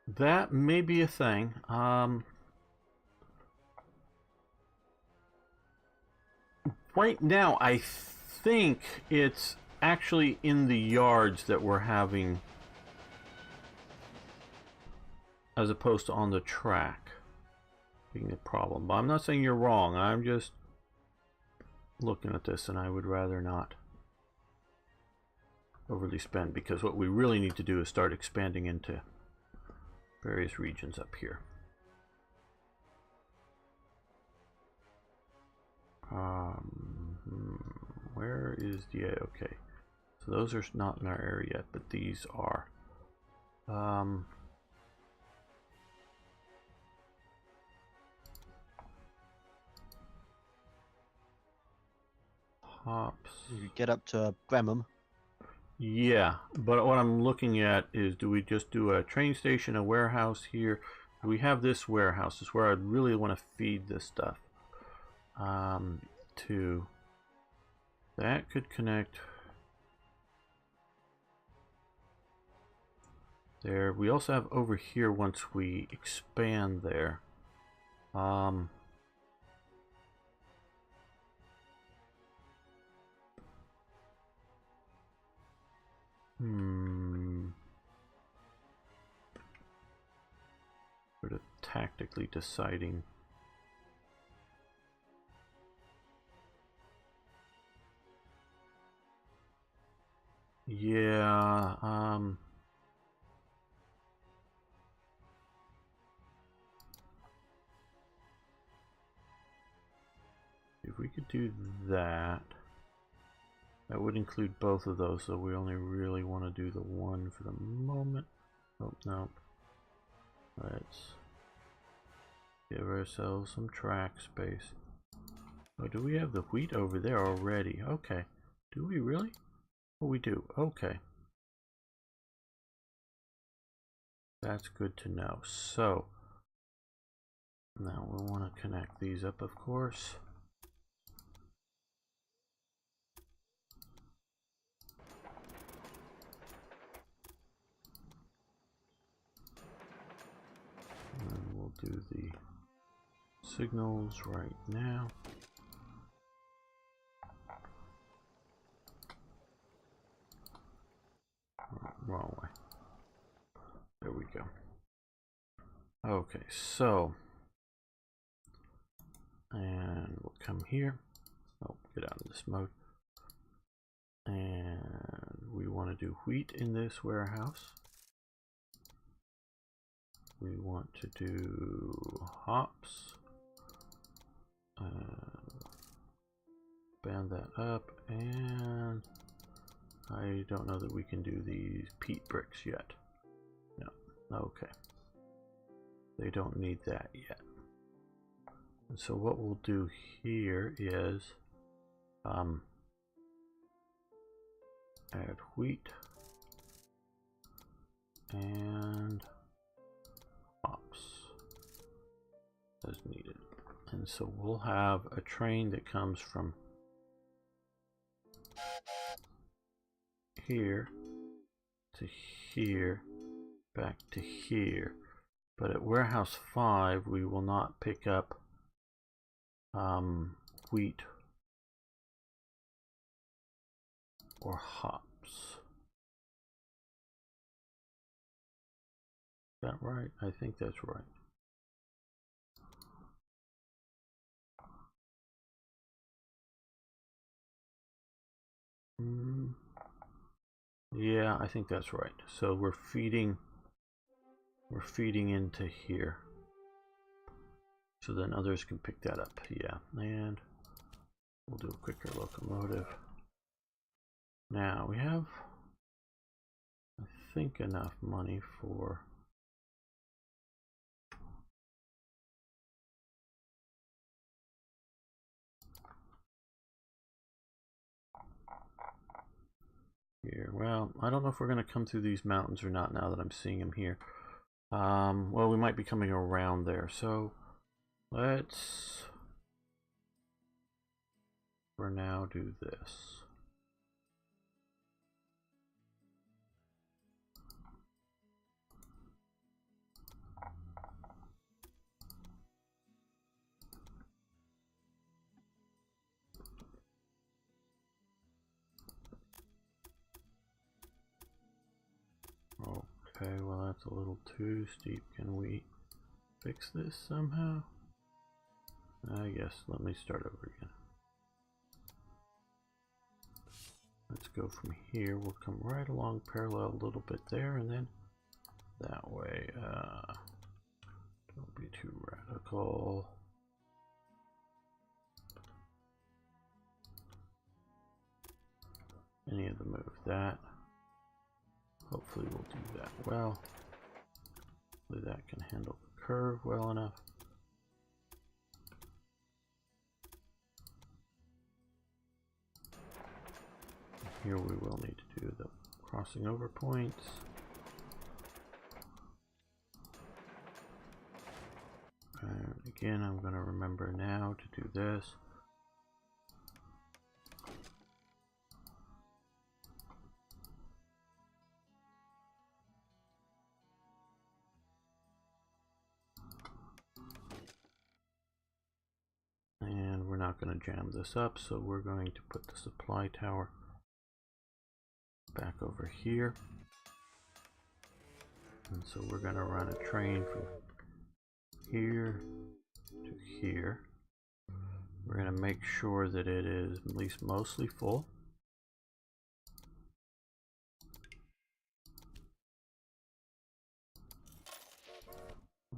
that may be a thing. Right now, I think it's actually in the yards that we're having, as opposed to on the track being the problem. But I'm not saying you're wrong. I'm just looking at this, and I would rather not overly spend, because what we really need to do is start expanding into various regions up here. Where is the okay? So those are not in our area yet, but these are. Hops. You get up to Bremen. Yeah, but what I'm looking at is, do we just do a train station, a warehouse here? Do we have this warehouse? Is where I'd really want to feed this stuff. To that could connect there. We also have over here once we expand there. Sort of tactically deciding. Yeah, if we could do that, that would include both of those, so we only really want to do the one for the moment. Oh, no. Let's give ourselves some track space. Oh, do we have the wheat over there already? Okay. Do we really? Oh, we do. Okay. That's good to know. So, now we'll want to connect these up, of course. And then we'll do the signals right now. Wrong way. There we go. Okay, so, and we'll come here. Oh, get out of this mode. And we want to do wheat in this warehouse. We want to do hops. Band that up, and I don't know that we can do these peat bricks yet. No. Okay. They don't need that yet. And so what we'll do here is add wheat and hops as needed. And so we'll have a train that comes from here to here back to here, but at warehouse 5 we will not pick up wheat or hops. Is that right? I think that's right. Yeah, I think that's right. So we're feeding into here, so then others can pick that up. Yeah, and we'll do a quicker locomotive. Now we have, I think, enough money for here. Well, I don't know if we're going to come through these mountains or not now that I'm seeing them here. Well, we might be coming around there, so let's for now do this. Okay, well that's a little too steep. Can we fix this somehow? I guess let me start over again. Let's go from here. We'll come right along parallel a little bit there and then that way. Don't be too radical. Any of them move that. Hopefully we'll do that well. Hopefully that can handle the curve well enough. Here we will need to do the crossing over points. And again, I'm going to remember now to do this. And we're not going to jam this up, so we're going to put the supply tower back over here. And so we're going to run a train from here to here. We're going to make sure that it is at least mostly full.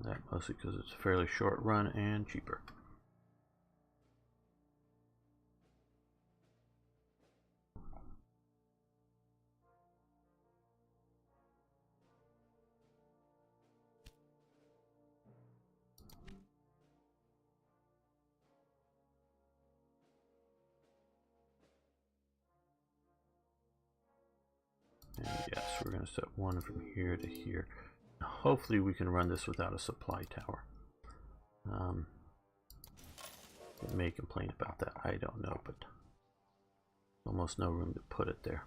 That mostly because it's a fairly short run and cheaper. And yes, we're going to set one from here to here. Now, hopefully we can run this without a supply tower. They may complain about that, I don't know, but almost no room to put it there.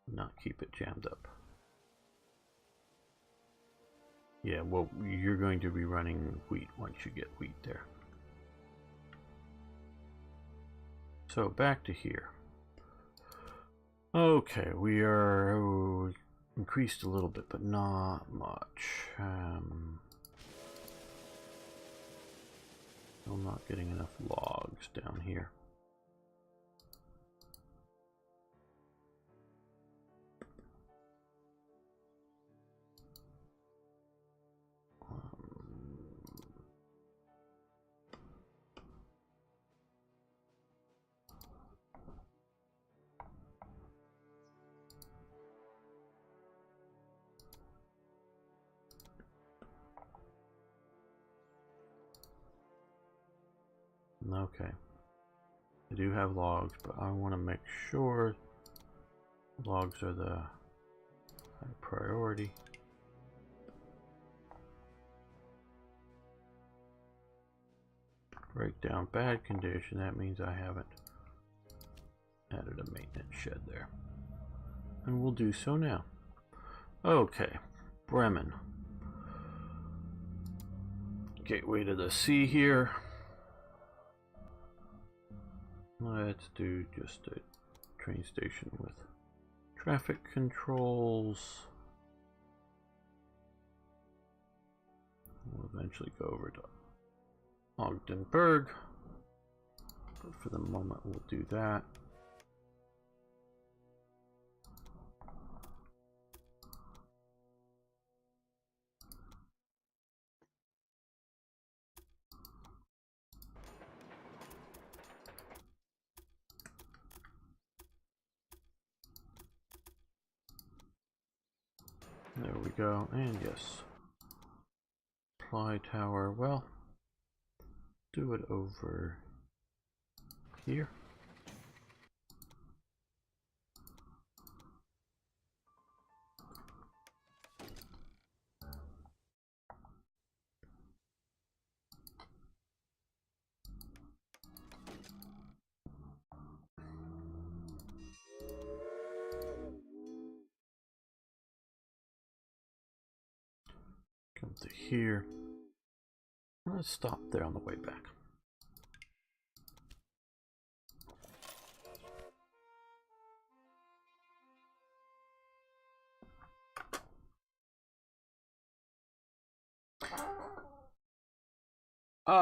Not keep it jammed up. Yeah, well, you're going to be running wheat once you get wheat there. So back to here. Okay, we are increased a little bit, but not much. I'm not getting enough logs down here. Okay, I do have logs, but I want to make sure logs are the high priority. Breakdown bad condition, that means I haven't added a maintenance shed there. And we'll do so now. Okay, Bremen. Gateway to the sea here. Let's do just a train station with traffic controls. We'll eventually go over to Ogdenburg, but for the moment we'll do that. There we go, and yes, supply tower, well, do it over here. to here. Let's stop there on the way back.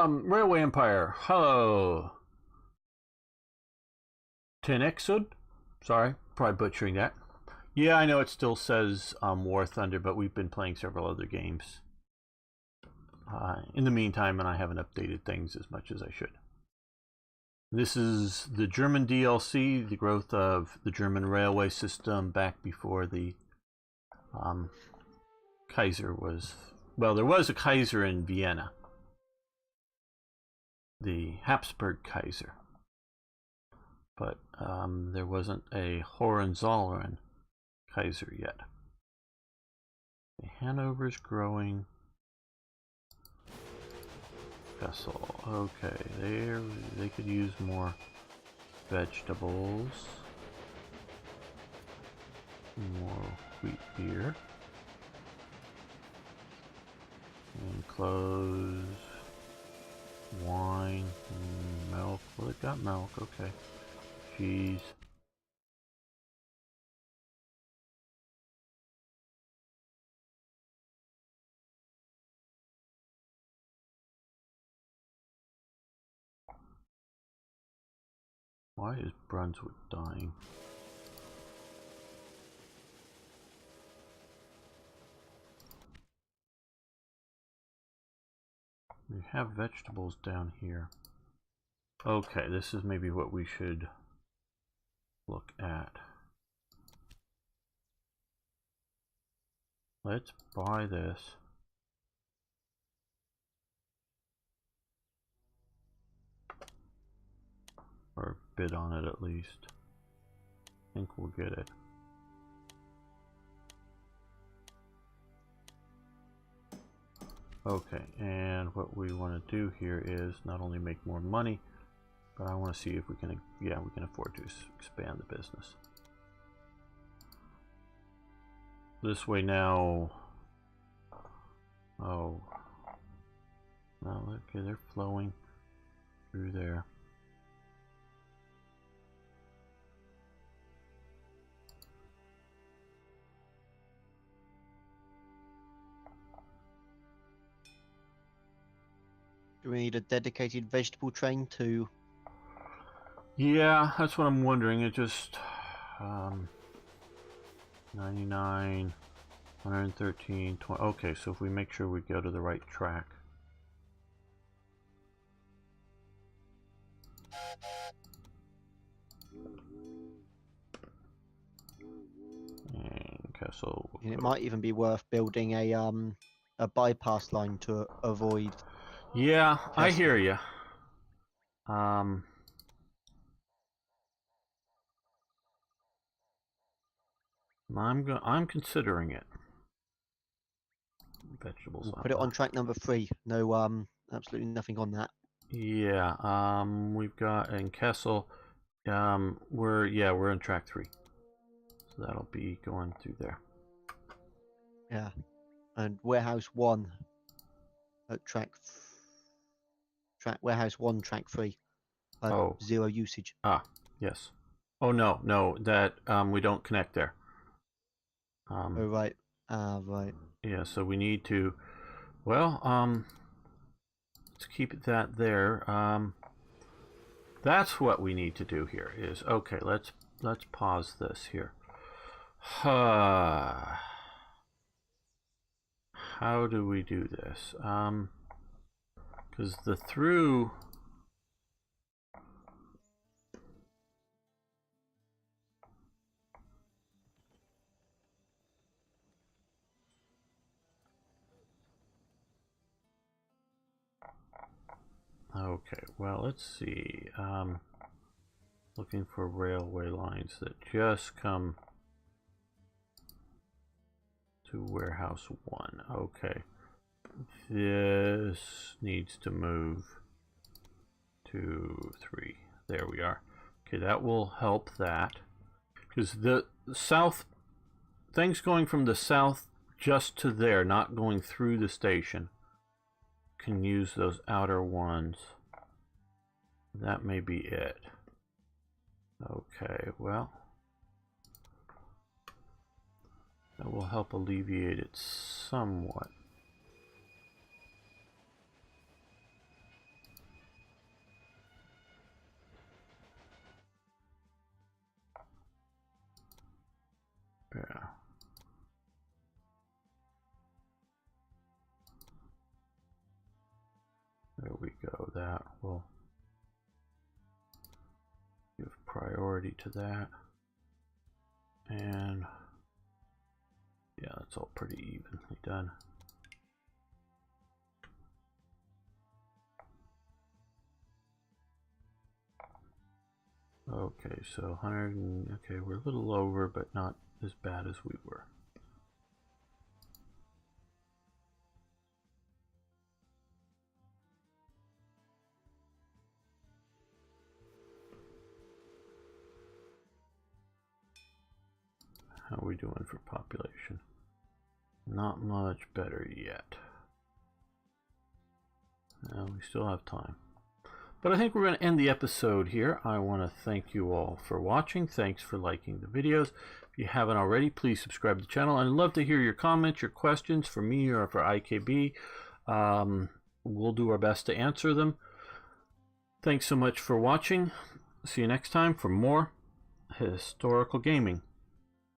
Railway Empire. Hello. Tenexud? Sorry, probably butchering that. Yeah, I know it still says War Thunder, but we've been playing several other games in the meantime, and I haven't updated things as much as I should. This is the German DLC, the growth of the German railway system back before the Kaiser was... Well, there was a Kaiser in Vienna. The Habsburg Kaiser. But there wasn't a Hohenzollern Kaiser yet. The Hanover's growing. Vessel. Okay, there they could use more vegetables. More wheat beer. And clothes. Wine. Milk. Well, it got milk, okay. Cheese. Why is Brunswick dying? We have vegetables down here. Okay, this is maybe what we should look at. Let's buy this. Or bid on it at least. I think we'll get it. Okay, and what we want to do here is not only make more money, but I want to see if we can, yeah, we can afford to expand the business. This way now, oh, no, okay, they're flowing through there. Do we need a dedicated vegetable train to... Yeah, that's what I'm wondering. It just 99, 113, 20. Okay, so if we make sure we go to the right track. And Castle. And it might even be worth building a bypass line to avoid... Yeah, I hear you. I'm considering it. Vegetables. We'll put it on track number 3. No, absolutely nothing on that. Yeah. We've got in Kessel. We're on track 3. So that'll be going through there. Yeah, and warehouse 1 at warehouse 1, track 3. Oh. 0 usage. Ah, yes. Oh no, that we don't connect there. Oh right. Right. Yeah, so we need to. Well, let's keep that there. That's what we need to do here. Is okay. Let's pause this here. How do we do this? Because the through. Okay, well, let's see. Looking for railway lines that just come to warehouse 1. Okay. This needs to move to 3. There we are. Okay, that will help that. Because the south, things going from the south just to there, not going through the station, can use those outer ones. That may be it. Okay, well, that will help alleviate it somewhat. Yeah. There we go. That will give priority to that. And yeah, that's all pretty evenly done. Okay, so 100 and, okay, we're a little over, but not as bad as we were. How are we doing for population? Not much better yet. We still have time. But I think we're going to end the episode here. I want to thank you all for watching. Thanks for liking the videos. If you haven't already, please subscribe to the channel. I'd love to hear your comments, your questions for me or for IKB. We'll do our best to answer them. Thanks so much for watching. See you next time for more historical gaming.